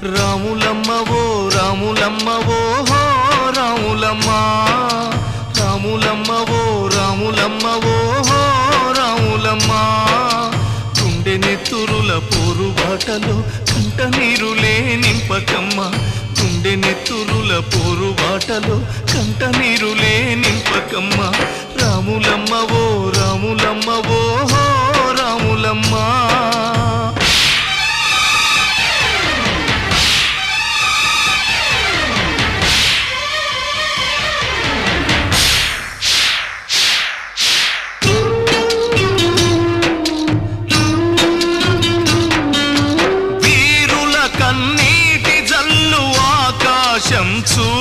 రాములమ్మ ఓ రాములమ్మ ఓ హో రాములమ్మ, రాములమ్మ ఓ రాములమ్మ ఓ హో రాములమ్మ. గుండె నెత్తురుల పోరు బాటలో కంట నీరులే నింపకమ్మ, గుండె నెత్తురుల పోరు బాటలో కంట నీరులే నింపకమ్మ. రాములమ్మ ఓ రాములమ్మ ఓ హో రాములమ్మ. చూడు